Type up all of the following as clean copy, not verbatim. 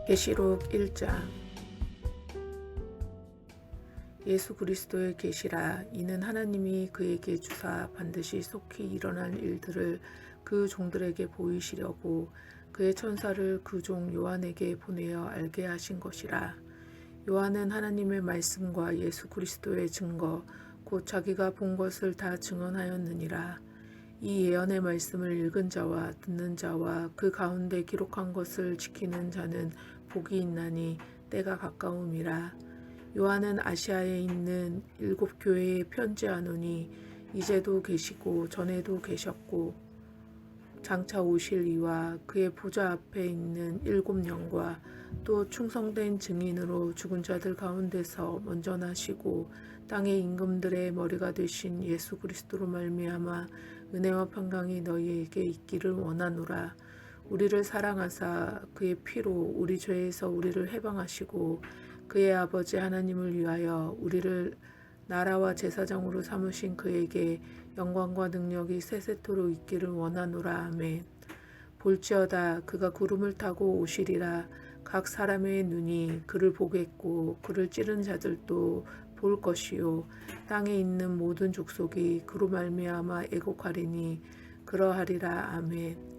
계시록 1장. 예수 그리스도의 계시라. 이는 하나님이 그에게 주사 반드시 속히 일어날 일들을 그 종들에게 보이시려고 그의 천사를 그 종 요한에게 보내어 알게 하신 것이라. 요한은 하나님의 말씀과 예수 그리스도의 증거 곧 자기가 본 것을 다 증언하였느니라. 이 예언의 말씀을 읽은 자와 듣는 자와 그 가운데 기록한 것을 지키는 자는 복이 있나니 때가 가까움이라. 요한은 아시아에 있는 7교회에 편지하노니 이제도 계시고 전에도 계셨고 장차 오실 이와 그의 보좌 앞에 있는 7영과 또 충성된 증인으로 죽은 자들 가운데서 먼저 나시고 땅의 임금들의 머리가 되신 예수 그리스도로 말미암아 은혜와 평강이 너희에게 있기를 원하노라. 우리를 사랑하사 그의 피로 우리 죄에서 우리를 해방하시고 그의 아버지 하나님을 위하여 우리를 나라와 제사장으로 삼으신 그에게 영광과 능력이 세세토록 있기를 원하노라. 아멘. 볼지어다 그가 구름을 타고 오시리라. 각 사람의 눈이 그를 보겠고 그를 찌른 자들도 볼 것이요 땅에 있는 모든 족속이 그로 말미암아 애곡하리니 그러하리라. 아멘.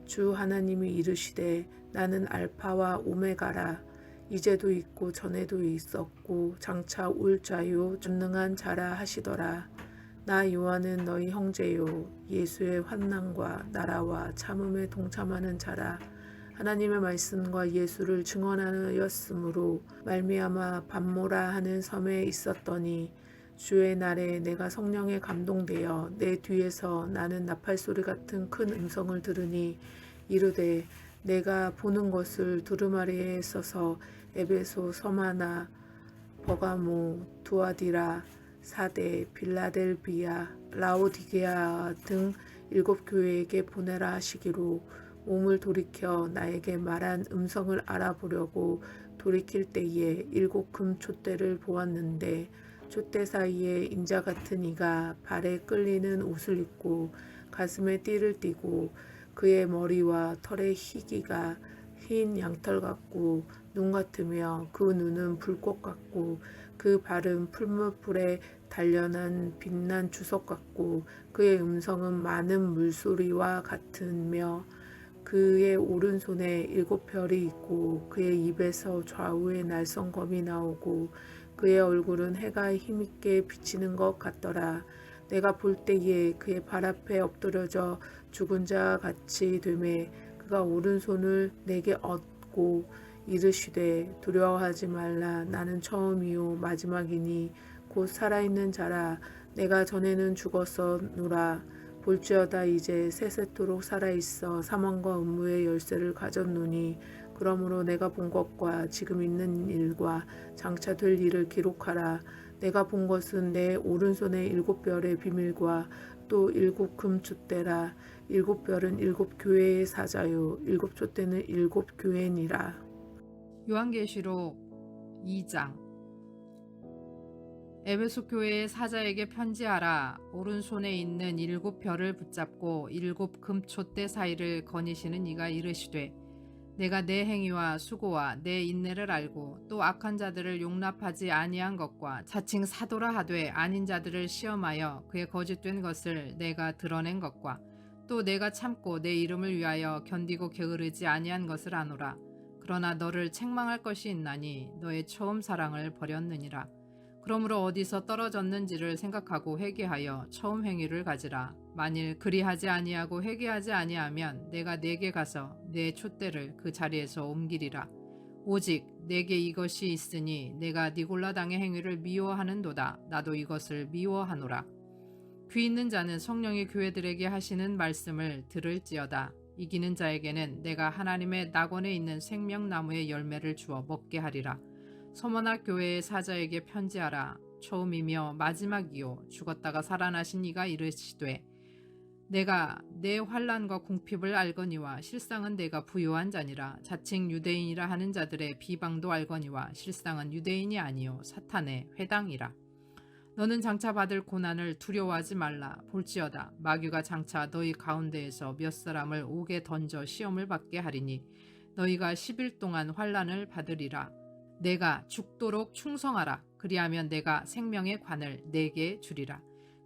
주 하나님이 이르시되 나는 알파와 오메가라. 이제도 있고 전에도 있었고 장차 올 자요 전능한 자라 하시더라. 나 요한은 너희 형제요 예수의 환난과 나라와 참음에 동참하는 자라. 하나님의 말씀과 예수를 증언하였으므로 말미암아 밤모라 하는 섬에 있었더니 주의 날에 내가 성령에 감동되어 내 뒤에서 나는 나팔소리 같은 큰 음성을 들으니 이르되 내가 보는 것을 두루마리에 써서 에베소, 서마나, 버가모, 두아디라, 사데, 빌라델비아, 라오디게아 등 7교회에게 보내라 하시기로 몸을 돌이켜 나에게 말한 음성을 알아보려고 돌이킬 때에 7 금촛대를 보았는데 촛대 사이에 인자 같은 이가 발에 끌리는 옷을 입고 가슴에 띠를 띠고 그의 머리와 털의 희기가 흰 양털 같고 눈 같으며 그 눈은 불꽃 같고 그 발은 풀무불에 단련한 빛난 주석 같고 그의 음성은 많은 물소리와 같으며 그의 오른손에 7별이 있고 그의 입에서 좌우에 날성검이 나오고 그의 얼굴은 해가 힘있게 비치는 것 같더라. 내가 볼 때에 그의 발 앞에 엎드려져 죽은 자 같이 되매 그가 오른손을 내게 얻고 이르시되 두려워하지 말라. 나는 처음이요 마지막이니 곧 살아있는 자라. 내가 전에는 죽었었노라. 볼지어다 이제 세세토록 살아있어 사망과 음부의 열쇠를 가졌노니 그러므로 내가 본 것과 지금 있는 일과 장차 될 일을 기록하라. 내가 본 것은 내 오른손의 7별의 비밀과 또 7 금촛대라. 7별은 7교회의 사자요 7 촛대는 7교회니라. 요한계시록 2장. 에베소 교회의 사자에게 편지하라. 오른손에 있는 7별을 붙잡고 7 금촛대 사이를 거니시는 이가 이르시되 내가 내 행위와 수고와 내 인내를 알고 또 악한 자들을 용납하지 아니한 것과 자칭 사도라 하되 아닌 자들을 시험하여 그의 거짓된 것을 내가 드러낸 것과 또 내가 참고 내 이름을 위하여 견디고 게으르지 아니한 것을 아노라. 그러나 너를 책망할 것이 있나니 너의 처음 사랑을 버렸느니라. 그러므로 어디서 떨어졌는지를 생각하고 회개하여 처음 행위를 가지라. 만일 그리하지 아니하고 회개하지 아니하면 내가 네게 가서 내 촛대를 그 자리에서 옮기리라. 오직 내게 이것이 있으니 내가 니골라당의 행위를 미워하는도다. 나도 이것을 미워하노라. 귀 있는 자는 성령이 교회들에게 하시는 말씀을 들을지어다. 이기는 자에게는 내가 하나님의 낙원에 있는 생명나무의 열매를 주어 먹게 하리라. 서머나 교회의 사자에게 편지하라. 처음이며 마지막이요 죽었다가 살아나신 이가 이르시되 내가 내 환난과 궁핍을 알거니와 실상은 내가 부요한 자니라. 자칭 유대인이라 하는 자들의 비방도 알거니와 실상은 유대인이 아니요 사탄의 회당이라. 너는 장차 받을 고난을 두려워하지 말라. 볼지어다 마귀가 장차 너희 가운데에서 몇 사람을 옥에 던져 시험을 받게 하리니 너희가 10일 동안 환난을 받으리라. 내가 죽도록 충성하라. 그리하면 내가 생명의 관을 내게 주리라.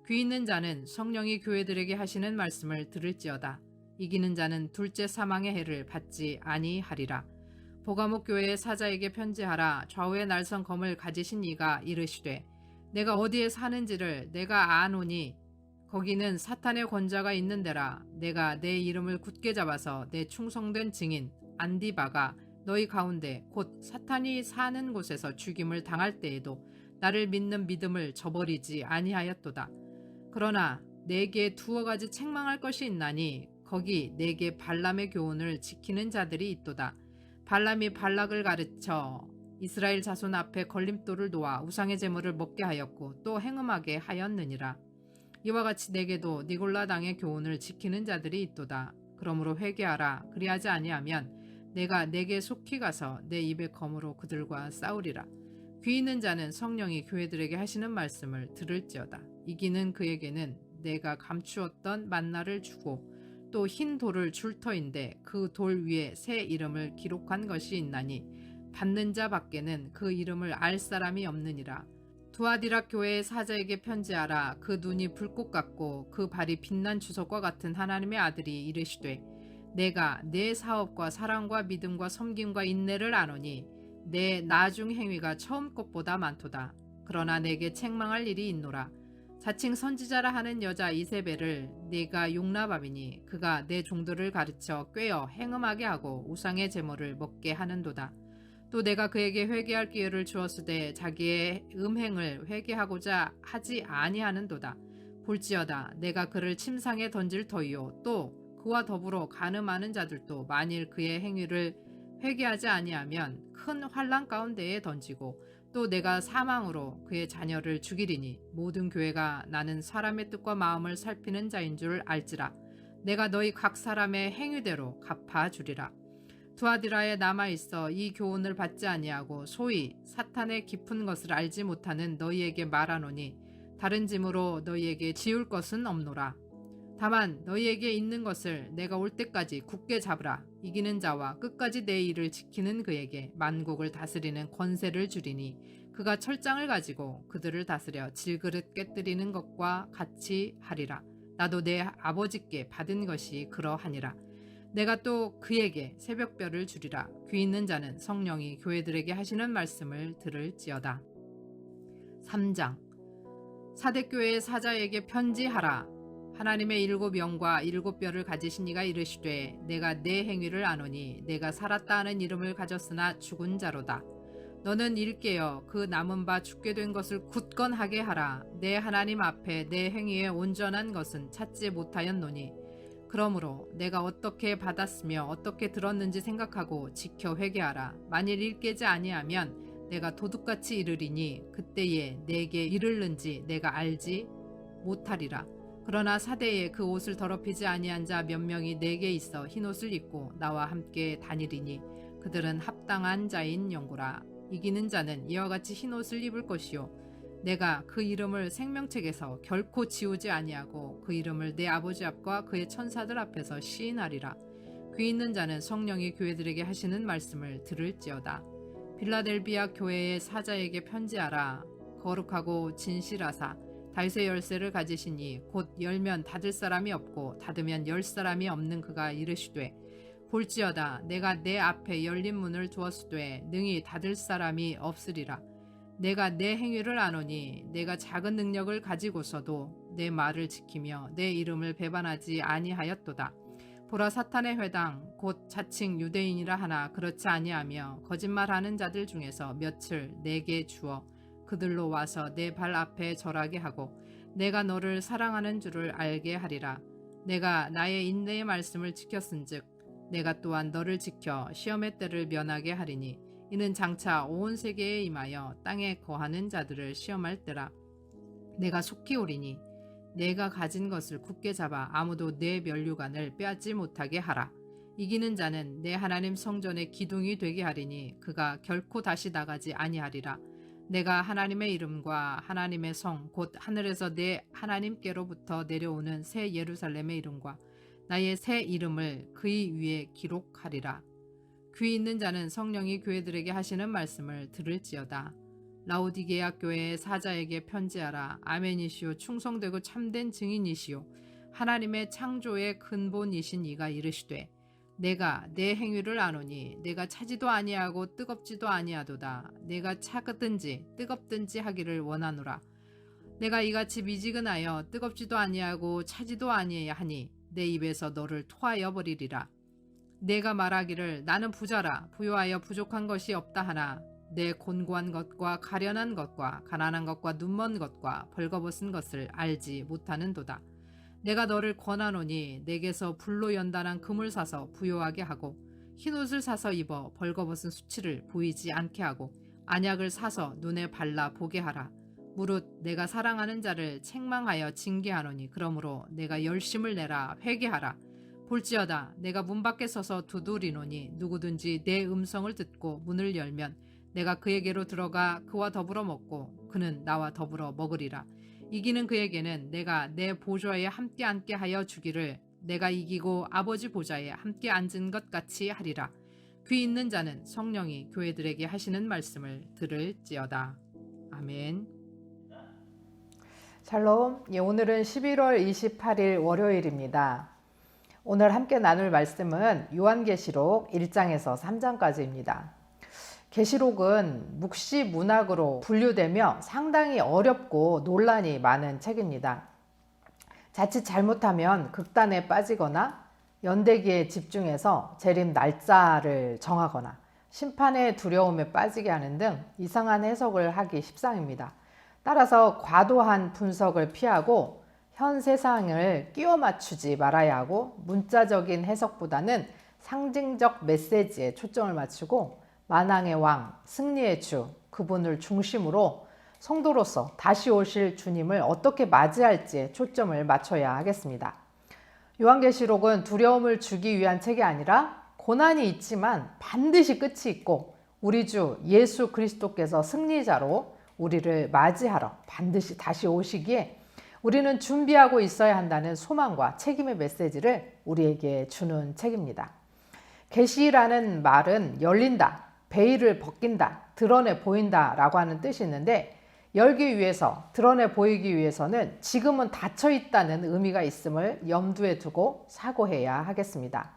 귀 있는 자는 성령이 교회들에게 하시는 말씀을 들을지어다. 이기는 자는 둘째 사망의 해를 받지 아니하리라. 보가목 교회의 사자에게 편지하라. 좌우의 날선 검을 가지신 이가 이르시되 내가 어디에 사는지를 내가 아노니 거기는 사탄의 권자가 있는 데라. 내가 내 이름을 굳게 잡아서 내 충성된 증인 안디바가 너희 가운데 곧 사탄이 사는 곳에서 죽임을 당할 때에도 나를 믿는 믿음을 저버리지 아니하였도다. 그러나 내게 두어 가지 책망할 것이 있나니 거기 내게 발람의 교훈을 지키는 자들이 있도다. 발람이 발락을 가르쳐 이스라엘 자손 앞에 걸림돌을 놓아 우상의 제물을 먹게 하였고 또 행음하게 하였느니라. 이와 같이 내게도 니골라 당의 교훈을 지키는 자들이 있도다. 그러므로 회개하라. 그리하지 아니하면 내가 내게 속히 가서 내 입의 검으로 그들과 싸우리라. 귀 있는 자는 성령이 교회들에게 하시는 말씀을 들을지어다. 이기는 그에게는 내가 감추었던 만나를 주고 또 흰 돌을 줄 터인데 그 돌 위에 새 이름을 기록한 것이 있나니 받는 자 밖에는 그 이름을 알 사람이 없느니라. 두아디락 교회의 사자에게 편지하라. 그 눈이 불꽃 같고 그 발이 빛난 주석과 같은 하나님의 아들이 이르시되 내가 내 사업과 사랑과 믿음과 섬김과 인내를 아노니 내 나중 행위가 처음 것보다 많도다. 그러나 내게 책망할 일이 있노라. 자칭 선지자라 하는 여자 이세벨을 네가 용납함이니 그가 내 종들을 가르쳐 꿰어 행음하게 하고 우상의 제물을 먹게 하는도다. 또 내가 그에게 회개할 기회를 주었으되 자기의 음행을 회개하고자 하지 아니하는도다. 볼지어다 내가 그를 침상에 던질 터이요 또 그와 더불어 간음하는 자들도 만일 그의 행위를 회개하지 아니하면 큰 환난 가운데에 던지고 또 내가 사망으로 그의 자녀를 죽이리니 모든 교회가 나는 사람의 뜻과 마음을 살피는 자인 줄 알지라. 내가 너희 각 사람의 행위대로 갚아주리라. 두아디라에 남아있어 이 교훈을 받지 아니하고 소위 사탄의 깊은 것을 알지 못하는 너희에게 말하노니 다른 짐으로 너희에게 지울 것은 없노라. 다만 너희에게 있는 것을 내가 올 때까지 굳게 잡으라. 이기는 자와 끝까지 내 일을 지키는 그에게 만국을 다스리는 권세를 주리니 그가 철장을 가지고 그들을 다스려 질그릇 깨뜨리는 것과 같이 하리라. 나도 내 아버지께 받은 것이 그러하니라. 내가 또 그에게 새벽별을 주리라. 귀 있는 자는 성령이 교회들에게 하시는 말씀을 들을지어다. 3장 사대교회의 사자에게 편지하라. 하나님의 7영과 7뼈를 가지신 이가 이르시되 내가 내 행위를 아노니 내가 살았다 하는 이름을 가졌으나 죽은 자로다. 너는 일깨어 그 남은 바 죽게 된 것을 굳건하게 하라. 내 하나님 앞에 내 행위의 온전한 것은 찾지 못하였노니 그러므로 내가 어떻게 받았으며 어떻게 들었는지 생각하고 지켜 회개하라. 만일 일깨지 아니하면 내가 도둑같이 이르리니 그때에 내게 이르는지 내가 알지 못하리라. 그러나 사대에 그 옷을 더럽히지 아니한 자 몇 명이 내게 있어 흰옷을 입고 나와 함께 다니리니 그들은 합당한 자인 영구라. 이기는 자는 이와 같이 흰옷을 입을 것이요 내가 그 이름을 생명책에서 결코 지우지 아니하고 그 이름을 내 아버지 앞과 그의 천사들 앞에서 시인하리라. 귀 있는 자는 성령이 교회들에게 하시는 말씀을 들을지어다. 빌라델비아 교회의 사자에게 편지하라. 거룩하고 진실하사 다윗의 열쇠를 가지시니 곧 열면 닫을 사람이 없고 닫으면 열 사람이 없는 그가 이르시되 볼지어다 내가 내 앞에 열린 문을 두었으되 능히 닫을 사람이 없으리라. 내가 내 행위를 아노니 내가 작은 능력을 가지고서도 내 말을 지키며 내 이름을 배반하지 아니하였도다. 보라 사탄의 회당 곧 자칭 유대인이라 하나 그렇지 아니하며 거짓말하는 자들 중에서 몇을 내게 주어 그들로 와서 내 발 앞에 절하게 하고 내가 너를 사랑하는 줄을 알게 하리라. 내가 나의 인내의 말씀을 지켰은즉 내가 또한 너를 지켜 시험의 때를 면하게 하리니 이는 장차 온 세계에 임하여 땅에 거하는 자들을 시험할 때라. 내가 속히 오리니 내가 가진 것을 굳게 잡아 아무도 내 면류관을 빼앗지 못하게 하라. 이기는 자는 내 하나님 성전의 기둥이 되게 하리니 그가 결코 다시 나가지 아니하리라. 내가 하나님의 이름과 하나님의 성 곧 하늘에서 내 하나님께로부터 내려오는 새 예루살렘의 이름과 나의 새 이름을 그의 위에 기록하리라. 귀 있는 자는 성령이 교회들에게 하시는 말씀을 들을지어다. 라오디게아 교회의 사자에게 편지하라. 아멘이시오 충성되고 참된 증인이시오 하나님의 창조의 근본이신 이가 이르시되 내가 내 행위를 아노니 내가 차지도 아니하고 뜨겁지도 아니하도다. 내가 차든지 뜨겁든지 하기를 원하노라. 내가 이같이 미지근하여 뜨겁지도 아니하고 차지도 아니하니 내 입에서 너를 토하여 버리리라. 내가 말하기를 나는 부자라 부요하여 부족한 것이 없다 하나 내 곤고한 것과 가련한 것과 가난한 것과 눈먼 것과 벌거벗은 것을 알지 못하는도다. 내가 너를 권하노니 내게서 불로 연단한 금을 사서 부요하게 하고 흰옷을 사서 입어 벌거벗은 수치를 보이지 않게 하고 안약을 사서 눈에 발라 보게 하라. 무릇 내가 사랑하는 자를 책망하여 징계하노니 그러므로 내가 열심을 내라 회개하라. 볼지어다 내가 문 밖에 서서 두드리노니 누구든지 내 음성을 듣고 문을 열면 내가 그에게로 들어가 그와 더불어 먹고 그는 나와 더불어 먹으리라. 이기는 그에게는 내가 내 보좌에 함께 앉게 하여 주기를 내가 이기고 아버지 보좌에 함께 앉은 것 같이 하리라. 귀 있는 자는 성령이 교회들에게 하시는 말씀을 들을지어다. 아멘. 샬롬. 오늘은 11월 28일 월요일입니다. 오늘 함께 나눌 말씀은 요한계시록 1장에서 3장까지입니다. 계시록은 묵시 문학으로 분류되며 상당히 어렵고 논란이 많은 책입니다. 자칫 잘못하면 극단에 빠지거나 연대기에 집중해서 재림 날짜를 정하거나 심판의 두려움에 빠지게 하는 등 이상한 해석을 하기 십상입니다. 따라서 과도한 분석을 피하고 현 세상을 끼워 맞추지 말아야 하고 문자적인 해석보다는 상징적 메시지에 초점을 맞추고 만왕의 왕, 승리의 주, 그분을 중심으로 성도로서 다시 오실 주님을 어떻게 맞이할지에 초점을 맞춰야 하겠습니다. 요한계시록은 두려움을 주기 위한 책이 아니라 고난이 있지만 반드시 끝이 있고 우리 주 예수 그리스도께서 승리자로 우리를 맞이하러 반드시 다시 오시기에 우리는 준비하고 있어야 한다는 소망과 책임의 메시지를 우리에게 주는 책입니다. 계시라는 말은 열린다, 베일을 벗긴다, 드러내 보인다 라고 하는 뜻이 있는데 열기 위해서, 드러내 보이기 위해서는 지금은 닫혀 있다는 의미가 있음을 염두에 두고 사고해야 하겠습니다.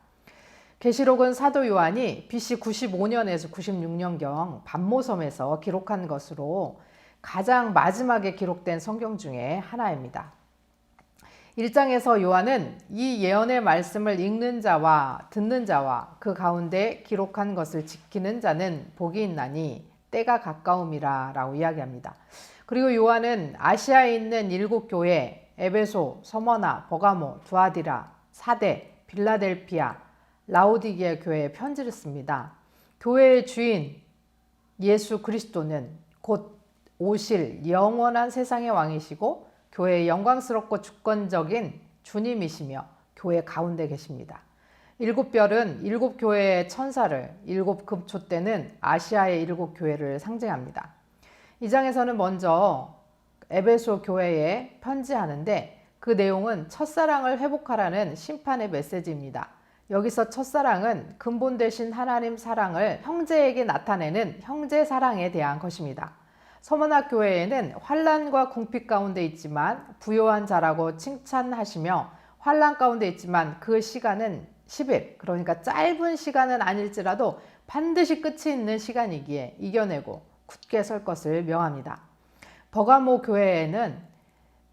계시록은 사도 요한이 BC 95년에서 96년경 반모섬에서 기록한 것으로 가장 마지막에 기록된 성경 중에 하나입니다. 1장에서 요한은 이 예언의 말씀을 읽는 자와 듣는 자와 그 가운데 기록한 것을 지키는 자는 복이 있나니 때가 가까움이라 라고 이야기합니다. 그리고 요한은 아시아에 있는 7교회 에베소, 서머나, 버가모, 두아디라, 사대, 빌라델피아, 라오디게아 교회에 편지를 씁니다. 교회의 주인 예수 그리스도는 곧 오실 영원한 세상의 왕이시고 교회의 영광스럽고 주권적인 주님이시며 교회 가운데 계십니다. 7별은 7교회의 천사를, 7금촛대는 아시아의 7교회를 상징합니다. 이 장에서는 먼저 에베소 교회에 편지하는데 그 내용은 첫사랑을 회복하라는 심판의 메시지입니다. 여기서 첫사랑은 근본 되신 하나님 사랑을 형제에게 나타내는 형제 사랑에 대한 것입니다. 서머나 교회에는 환난과 궁핍 가운데 있지만 부요한 자라고 칭찬하시며 환난 가운데 있지만 그 시간은 10일, 그러니까 짧은 시간은 아닐지라도 반드시 끝이 있는 시간이기에 이겨내고 굳게 설 것을 명합니다. 버가모 교회에는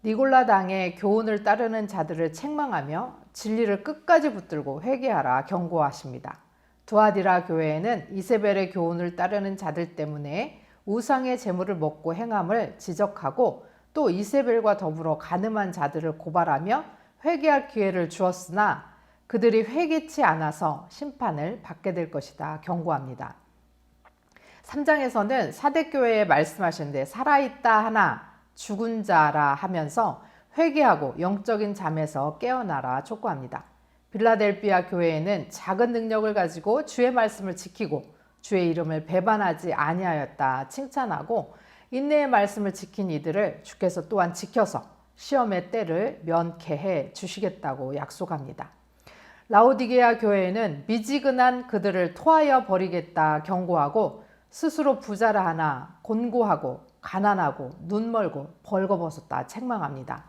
니골라당의 교훈을 따르는 자들을 책망하며 진리를 끝까지 붙들고 회개하라 경고하십니다. 두아디라 교회에는 이세벨의 교훈을 따르는 자들 때문에 우상의 재물을 먹고 행함을 지적하고 또 이세벨과 더불어 간음한 자들을 고발하며 회개할 기회를 주었으나 그들이 회개치 않아서 심판을 받게 될 것이다 경고합니다. 3장에서는 사대교회에 말씀하시는데 살아있다 하나 죽은 자라 하면서 회개하고 영적인 잠에서 깨어나라 촉구합니다. 빌라델피아 교회에는 작은 능력을 가지고 주의 말씀을 지키고 주의 이름을 배반하지 아니하였다 칭찬하고 인내의 말씀을 지킨 이들을 주께서 또한 지켜서 시험의 때를 면케해 주시겠다고 약속합니다. 라오디게아 교회에는 미지근한 그들을 토하여 버리겠다 경고하고 스스로 부자라 하나 곤고하고 가난하고 눈멀고 벌거벗었다 책망합니다.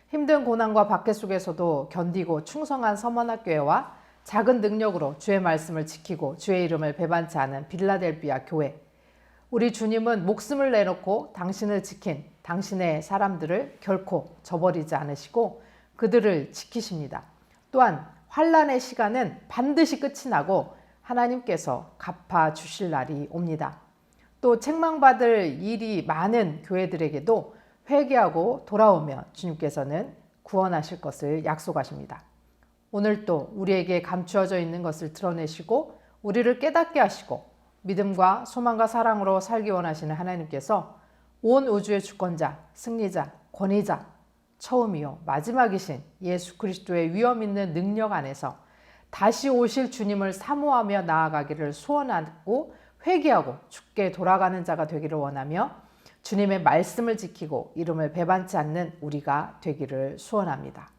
힘든 고난과 박해 속에서도 견디고 충성한 서머나교회와 작은 능력으로 주의 말씀을 지키고 주의 이름을 배반치 않은 빌라델비아 교회. 우리 주님은 목숨을 내놓고 당신을 지킨 당신의 사람들을 결코 저버리지 않으시고 그들을 지키십니다. 또한 환난의 시간은 반드시 끝이 나고 하나님께서 갚아주실 날이 옵니다. 또 책망받을 일이 많은 교회들에게도 회개하고 돌아오며 주님께서는 구원하실 것을 약속하십니다. 오늘도 우리에게 감추어져 있는 것을 드러내시고 우리를 깨닫게 하시고 믿음과 소망과 사랑으로 살기 원하시는 하나님께서 온 우주의 주권자, 승리자, 권위자, 처음이요 마지막이신 예수 그리스도의 위엄 있는 능력 안에서 다시 오실 주님을 사모하며 나아가기를 소원하고 회개하고 주께 돌아가는 자가 되기를 원하며 주님의 말씀을 지키고 이름을 배반치 않는 우리가 되기를 소원합니다.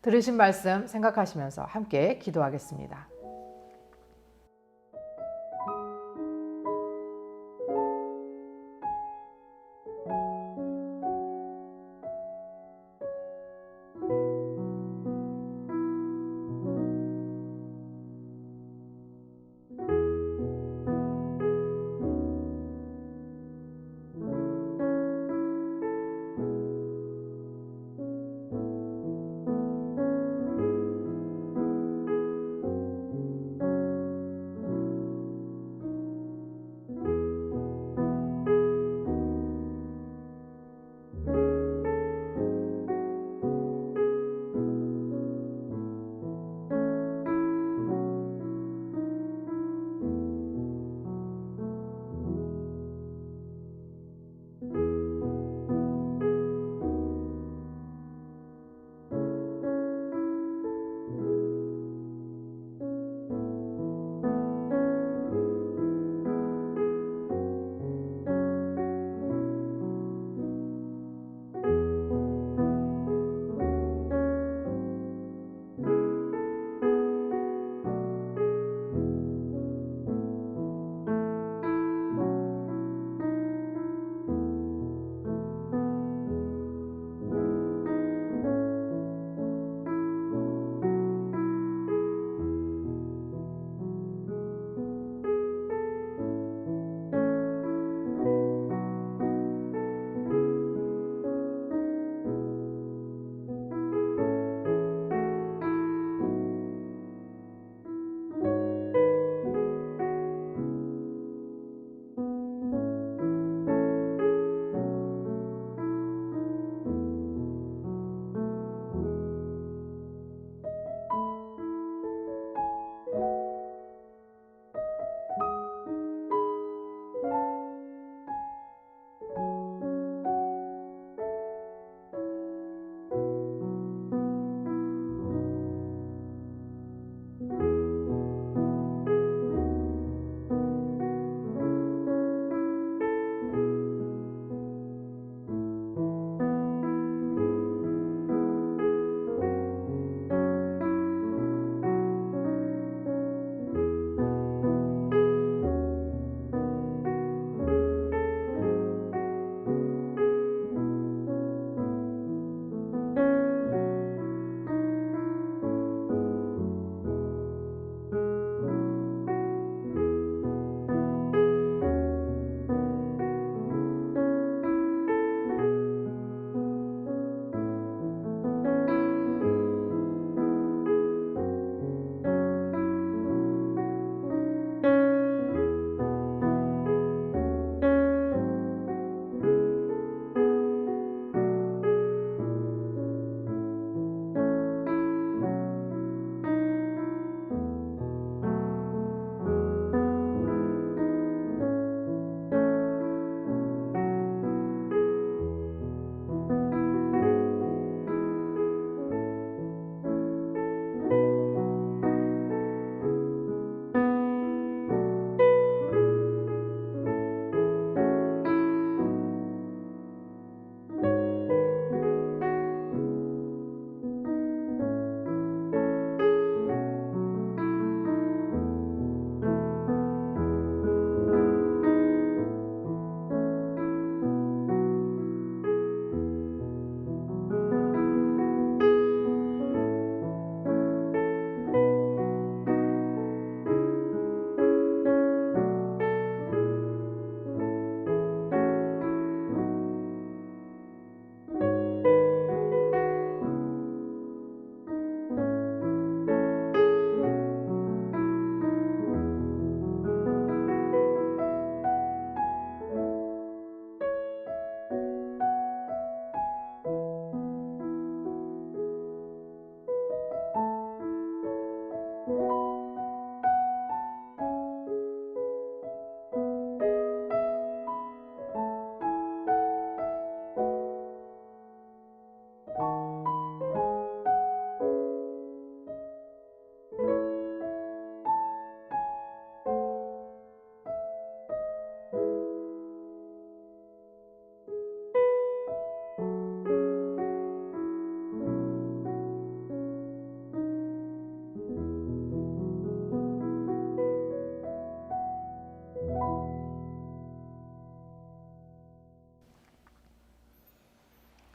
들으신 말씀 생각하시면서 함께 기도하겠습니다.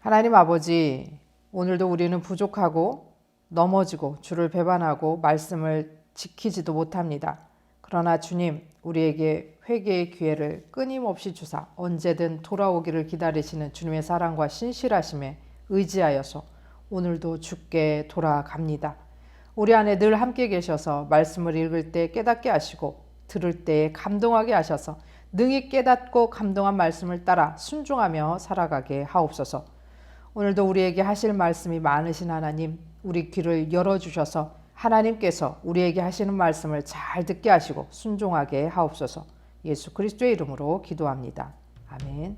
하나님 아버지, 오늘도 우리는 부족하고 넘어지고 주를 배반하고 말씀을 지키지도 못합니다. 그러나 주님, 우리에게 회개의 기회를 끊임없이 주사 언제든 돌아오기를 기다리시는 주님의 사랑과 신실하심에 의지하여서 오늘도 주께 돌아갑니다. 우리 안에 늘 함께 계셔서 말씀을 읽을 때 깨닫게 하시고 들을 때 감동하게 하셔서 능히 깨닫고 감동한 말씀을 따라 순종하며 살아가게 하옵소서. 오늘도 우리에게 하실 말씀이 많으신 하나님, 우리 귀를 열어주셔서 하나님께서 우리에게 하시는 말씀을 잘 듣게 하시고 순종하게 하옵소서. 예수 그리스도의 이름으로 기도합니다. 아멘.